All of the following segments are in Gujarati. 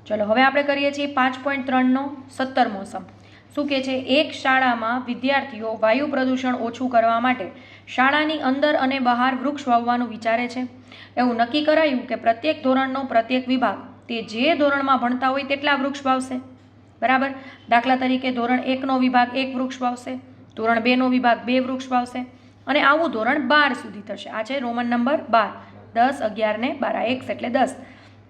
ચલો હવે આપણે કરીએ છીએ 5.3નો 17મો સમ. શું કહે છે? એક શાળામાં વિદ્યાર્થીઓ વાયુ પ્રદૂષણ ઓછું કરવા માટે શાળાની અંદર અને બહાર વૃક્ષ વાવવાનું વિચારે છે. એવું નક્કી કરાયું કે પ્રત્યેક ધોરણનો પ્રત્યેક વિભાગ તે જે ધોરણમાં ભણતા હોય તેટલા વૃક્ષ વાવશે. બરાબર. દાખલા તરીકે ધોરણ 1નો વિભાગ 1 વૃક્ષ વાવશે, ધોરણ 2નો વિભાગ 2 વૃક્ષ વાવશે અને આવું ધોરણ 12 સુધી થશે. આ છે રોમન નંબર 12, 10, 11 ને 12, x એટલે 10,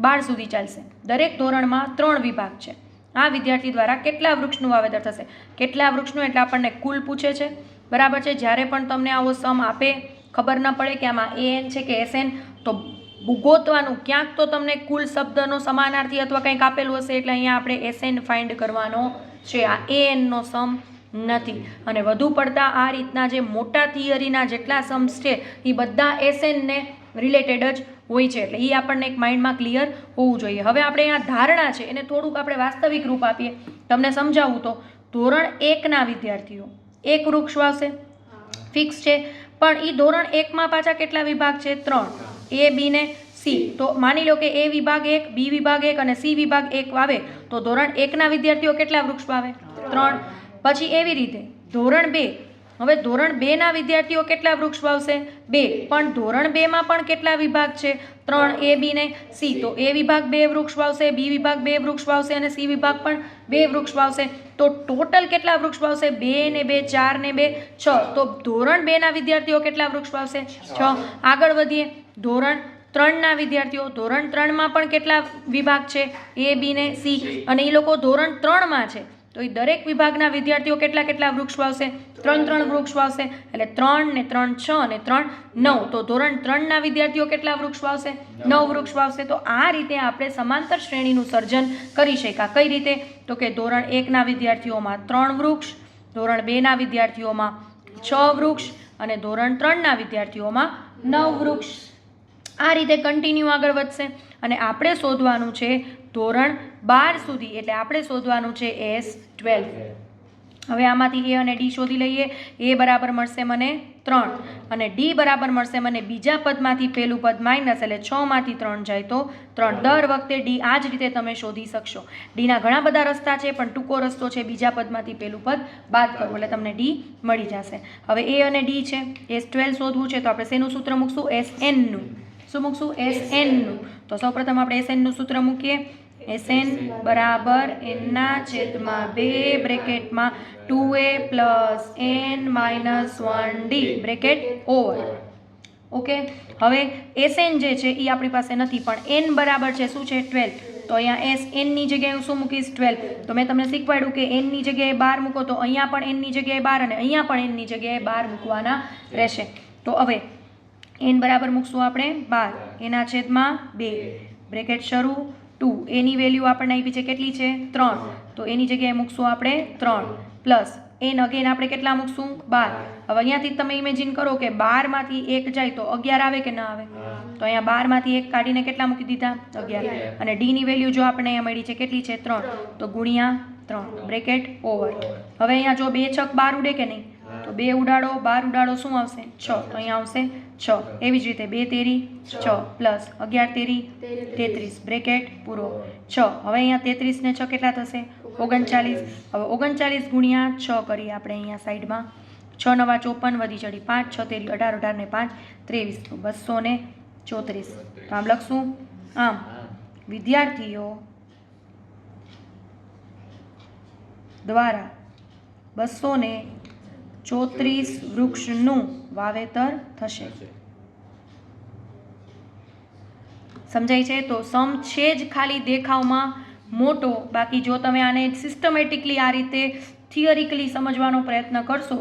12 સુધી ચાલશે. દરેક ધોરણમાં 3 વિભાગ છે. આ વિદ્યાર્થી દ્વારા કેટલા વૃક્ષનું વાવેતર થશે? કેટલા વૃક્ષનું એટલે આપણને કુલ પૂછે છે. બરાબર છે. જ્યારે પણ તમને આવો સમ આપે, ખબર ન પડે કે આમાં an છે કે sn, તો ગોતવાનું ક્યાંક તો તમને કુલ શબ્દનો સમાનાર્થી અથવા કંઈક આપેલું હશે, એટલે અહીંયા આપણે sn ફાઇન્ડ કરવાનો છે. આ anનો સમ નથી. અને વધુ પડતા આ રીતના જે મોટા થિયરીના જેટલા સમ્સ છે એ બધા snને રિલેટેડ જ હોય છે, એટલે એ આપણને એક માઇન્ડમાં ક્લિયર હોવું જોઈએ. હવે આપણે અહીંયા ધારણા છે એને થોડુંક આપણે વાસ્તવિક રૂપ આપીએ. તમને સમજાવું તો ધોરણ 1ના વિદ્યાર્થીઓ 1 વૃક્ષ વાવશે, ફિક્સ છે. પણ એ ધોરણ 1માં પાછા કેટલા વિભાગ છે? 3, A, B ને C. તો માની લો કે A વિભાગ 1, B વિભાગ 1 અને C વિભાગ 1 વાવે, તો ધોરણ 1ના વિદ્યાર્થીઓ કેટલા વૃક્ષ વાવે? 3. પછી એવી રીતે ધોરણ 2, હવે ધોરણ 2ના વિદ્યાર્થીઓ કેટલા વૃક્ષ વાવશે? 2. પણ ધોરણ 2માં પણ કેટલા વિભાગ છે? 3, A, B ને C. તો A વિભાગ 2 વૃક્ષ વાવશે, B વિભાગ 2 વૃક્ષ વાવશે અને C વિભાગ પણ 2 વૃક્ષ વાવશે. તો ટોટલ કેટલા વૃક્ષ વાવશે? 2 ને 2, 4 ને 2, 6. તો ધોરણ 2ના વિદ્યાર્થીઓ કેટલા વૃક્ષ વાવશે? 6. આગળ વધીએ. ધોરણ 3ના વિદ્યાર્થીઓ, ધોરણ 3માં પણ કેટલા વિભાગ છે? A, B ને C. અને એ લોકો ધોરણ 3માં છે, તો એ દરેક વિભાગના વિદ્યાર્થીઓ કેટલા કેટલા વૃક્ષ વાવશે? 3 વૃક્ષ વાવશે. એટલે 3 ને 3 6 અને 3 9. તો ધોરણ 3ના વિદ્યાર્થીઓ કેટલા વૃક્ષ વાવશે? 9 વૃક્ષ વાવશે. તો આ રીતે આપણે સમાંતર શ્રેણીનું સર્જન કરી શક્યા. કઈ રીતે? તો કે ધોરણ 1ના વિદ્યાર્થીઓમાં 3 વૃક્ષ, ધોરણ 2ના વિદ્યાર્થીઓમાં 6 વૃક્ષ અને ધોરણ 3ના વિદ્યાર્થીઓમાં 9 વૃક્ષ. આ રીતે કન્ટિન્યુ આગળ વધશે અને આપણે શોધવાનું છે ધોરણ 12 સુધી, એટલે આપણે શોધવાનું છે S12. હવે આમાંથી A અને D શોધી લઈએ. A બરાબર મળશે મને 3 અને D બરાબર મળશે મને બીજા પદમાંથી પહેલું પદ માઇનસ, એટલે 6માંથી 3 જાય તો 3. દર વખતે D આ જ રીતે તમે શોધી શકશો. Dના ઘણા બધા રસ્તા છે, પણ ટૂંકો રસ્તો છે બીજા પદમાંથી પહેલું પદ બાદ કરવું, એટલે તમને D મળી જશે. હવે A અને D છે, S12 શોધવું છે, તો આપણે શેનું સૂત્ર મૂકશું? SNનું. શું મૂકશું? SNનું. તો સૌપ્રથમ આપણે SNનું સૂત્ર મૂકીએ. SN બરાબર n/2 બ્રેકેટમાં 2a plus n minus 1d bracket over. Okay. હવે SN જે છે એ આપણી પાસે નથી, પણ n બરાબર છે શું છે? 12. તો અહીંયા SNની જગ્યાએ હું શું મૂકીશ? 12. તો મેં તમને શીખવાડ્યું કે nની જગ્યાએ 12 મૂકો, તો અહીંયા પણ nની જગ્યાએ 12 અને અહીંયા પણ nની જગ્યાએ 12 મૂકવાના રહેશે. તો હવે n બરાબર મૂકશું આપણે 12, એના છેદમાં 2 બ્રેકેટ શરૂ 2. એની વેલ્યુ આપણને આપી છે કેટલી છે? 3. તો એની જગ્યાએ મૂકશું આપણે 3 પ્લસ n અગેન આપણે કેટલા મૂકશું? 12. હવે અહીંયાથી તમે ઇમેજિન કરો કે 12માંથી 1 જાય તો 11 આવે કે ના આવે? તો અહીંયા 12માંથી 1 કાઢીને કેટલા મૂકી દીધા? 11. અને d ની વેલ્યુ જો આપણે અહીંયા મળી છે કેટલી છે? 3. તો ગુણ્યા 3 બ્રેકેટ ઓવર. હવે અહીંયા જો 2 છક 12 ઉડે કે નહીં? તો 2 ઉડાડો 12 ઉડાડો શું આવશે? 6. તો અહીંયા આવશે 6. એવી જ રીતે 2 તેરી 6 પ્લસ 11 તેરી 33 બ્રેકેટ પૂરો 6. હવે અહીંયા 33 ને 6 કેટલા થશે? 39. હવે 39 ગુણ્યા 6 કરીએ આપણે અહીંયા સાઈડમાં. 6 નવા 54 વધી ચડી 5, 6 તેરી 18, 18 ને 5 23, તો 234. તો આમ લખશું. આમ વિદ્યાર્થીઓ દ્વારા 234 વૃક્ષનું વાવેતર થશે. સમજાય છે? તો સમ છે જ ખાલી દેખાવમાં મોટો, બાકી જો તમે આને સિસ્ટમેટિકલી આ રીતે થિયરિકલી સમજવાનો પ્રયત્ન કરશો,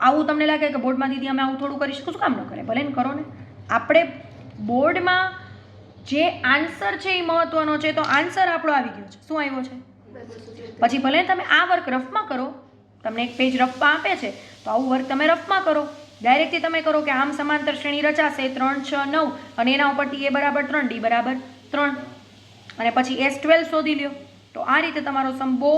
આવું તમને લાગે કે બોર્ડમાં દીદી અમે આવું થોડું કરી શકું, શું કામ ન કરે? ભલે ને કરો ને. આપણે બોર્ડમાં જે આન્સર છે એ મહત્વનો છે, તો આન્સર આપણો આવી ગયો છે. શું આવ્યો છે? પછી ભલે તમે આ વર્ક રફમાં કરો, તમને એક પેજ રફમાં આપે છે, તો આવું વર્ક તમે રફમાં કરો. ડાયરેક્ટલી તમે કરો કે આમ સમાંતર શ્રેણી રચાશે 3, 6, 9 અને એના ઉપરથી A બરાબર 3, D બરાબર 3 અને પછી S12 શોધી લ્યો. તો આ રીતે તમારો સમ બહુ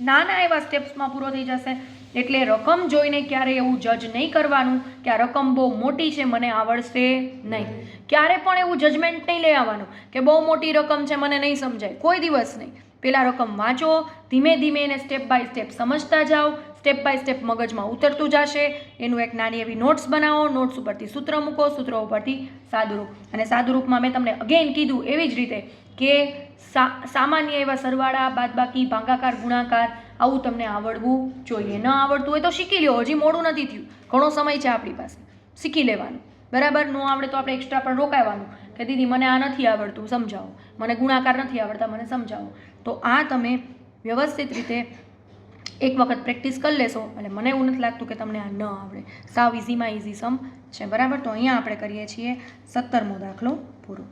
નાના એવા સ્ટેપ્સમાં પૂરો થઈ જશે. એટલે રકમ જોઈને ક્યારે એવું જજ નહીં કરવાનું કે આ રકમ બહુ મોટી છે, મને આવડશે નહીં. ક્યારે પણ એવું જજમેન્ટ નહીં લઈ આવવાનું કે બહુ મોટી રકમ છે, મને નહીં સમજાય, કોઈ દિવસ નહીં. પહેલાં રકમ વાંચો, ધીમે ધીમે એને સ્ટેપ બાય સ્ટેપ સમજતા જાઓ, સ્ટેપ બાય સ્ટેપ મગજમાં ઉતરતું જશે. એનું એક નાની એવી નોટ્સ બનાવો, નોટ્સ ઉપરથી સૂત્ર મૂકો, સૂત્ર ઉપરથી સાદુરૂપ. અને સાદુરૂપમાં મેં તમને અગેન કીધું એવી જ રીતે કે સામાન્ય એવા સરવાળા, બાદબાકી, ભાગાકાર, ગુણાકાર આવું તમને આવડવું જોઈએ. ન આવડતું હોય તો શીખી લો, હજી મોડું નથી થયું, ઘણો સમય છે આપણી પાસે, શીખી લેવાનું. બરાબર, ન આવડે તો આપણે એક્સ્ટ્રા પણ રોકાવાનું કે દીદી મને આ નથી આવડતું સમજાવો, મને ગુણાકાર નથી આવડતા મને સમજાવો. તો આ તમે વ્યવસ્થિત રીતે એક વખત પ્રેક્ટિસ કરી લેશો એટલે મને એવું નથી લાગતું કે તમને આ ન આવડે. સાવ ઇઝીમાં ઇઝી સમ છે. બરાબર, તો અહીંયા આપણે કરીએ છીએ 17મો દાખલો પૂરો.